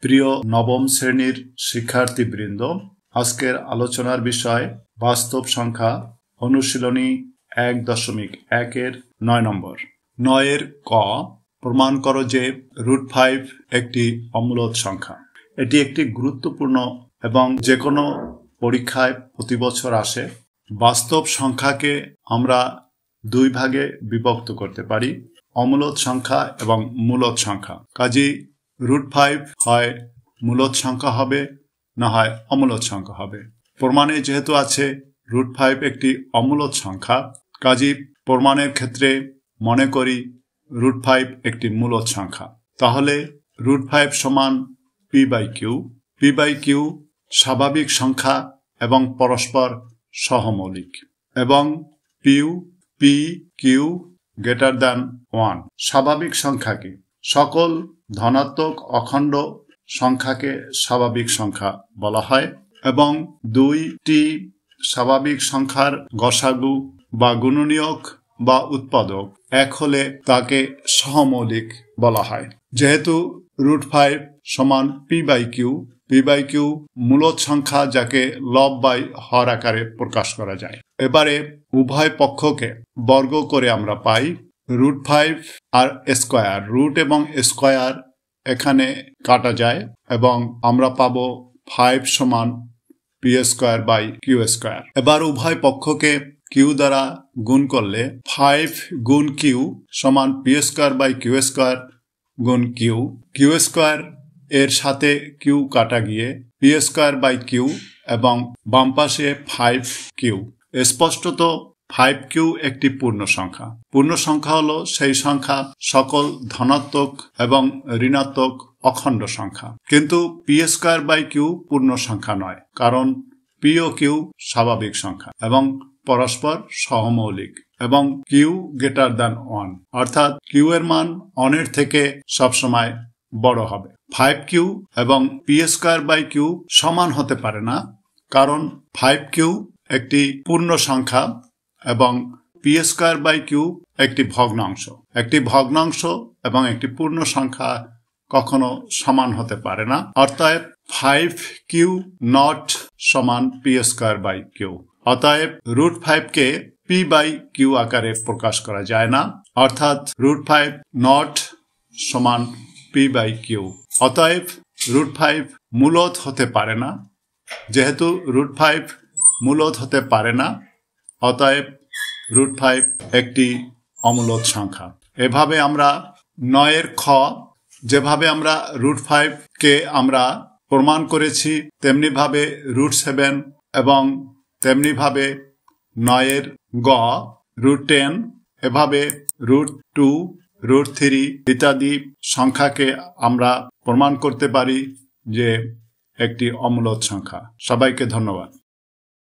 প্রিয় নবম শ্রেণীর শিক্ষার্থীবৃন্দ, আজকের আলোচনার বিষয় বাস্তব সংখ্যা অনুশীলনী 1.1 9 নম্বর। 9 ক প্রমাণ করো যে √5 একটি অমূলদ সংখ্যা। এটি একটি গুরুত্বপূর্ণ এবং যে কোনো পরীক্ষায় প্রতি বছর আসে। বাস্তব সংখ্যাকে আমরা দুই ভাগে বিভক্ত করতে পারি, অমূলদ সংখ্যা এবং মূলদ সংখ্যা। কাজেই √5 হয় মূলদ সংখ্যা হবে, না হয় অমূলদ সংখ্যা হবে। প্রমাণে যেহেতু আছে √5 একটি অমূলদ সংখ্যা, কাজেই প্রমাণের ক্ষেত্রে মনে করি √5 একটি মূলদ সংখ্যা। তাহলে √5 সমান p/q। p/q স্বাভাবিক সংখ্যা এবং পরস্পর সহমৌলিক, এবং p/q > 1। স্বাভাবিক সংখ্যা কি? সকল ধনাত্মক অখণ্ড সংখ্যাকে স্বাভাবিক সংখ্যা বলা হয়, এবং দুইটি স্বাভাবিক সংখ্যার গসাগু বা গুণনীয়ক বা উৎপাদক এক হলে তাকে সহমৌলিক বলা হয়। যেহেতু √5 সমান p/q, p/q মূলদ সংখ্যা যাকে লব বাই হর আকারে প্রকাশ করা যায়। এবারে উভয় পক্ষকে বর্গ করে আমরা পাই √5 আর স্কয়ার। রুট এবং স্কয়ার এখানে কাটা যায় এবং আমরা পাবো 5 সমান p²/q²। এবার উভয় পক্ষকে q দ্বারা গুণ করলে 5 গুণ q সমান p² গুণ q। q² এর সাথে q কাটা গিয়ে p²/q এবং বাম পাশে 5q। স্পষ্টত 5q একটি পূর্ণ সংখ্যা। পূর্ণ সংখ্যা হলো সেই সংখ্যা সকল ধনাত্মক এবং ঋণাত্মক অখণ্ড সংখ্যা। কিন্তু p²/q পূর্ণ সংখ্যা নয়, কারণ p ও q স্বাভাবিক সংখ্যা এবং পরস্পর সহমৌলিক, এবং q > 1, অর্থাৎ q এর মান 1 এর থেকে সবসময় বড় হবে। 5q এবং p²/q সমান হতে পারে না, কারণ 5q একটি পূর্ণ সংখ্যা এবং p²/q একটি ভগ্নাংশ। একটি ভগ্নাংশ এবং একটি পূর্ণ সংখ্যা কখনো সমান হতে পারে না। অতএব 5q নট সমান p²/q। অতএব √5 কে p/q আকারে প্রকাশ করা যায় না, অর্থাৎ √5 নট সমান p/q। অতএব √5 মূলদ হতে পারে না। যেহেতু √5 মূলদ হতে পারে না, অতএব √5 একটি অমূলদ সংখ্যা। এভাবে আমরা 9 খ যেভাবে আমরা √5 কে আমরা প্রমাণ করেছি, তেমনিভাবে √7 এবং তেমনিভাবে 9 গ √10, এভাবে √2, √3 ইত্যাদি সংখ্যাকে আমরা প্রমাণ করতে পারি যে একটি অমূলদ সংখ্যা। সবাইকে ধন্যবাদ।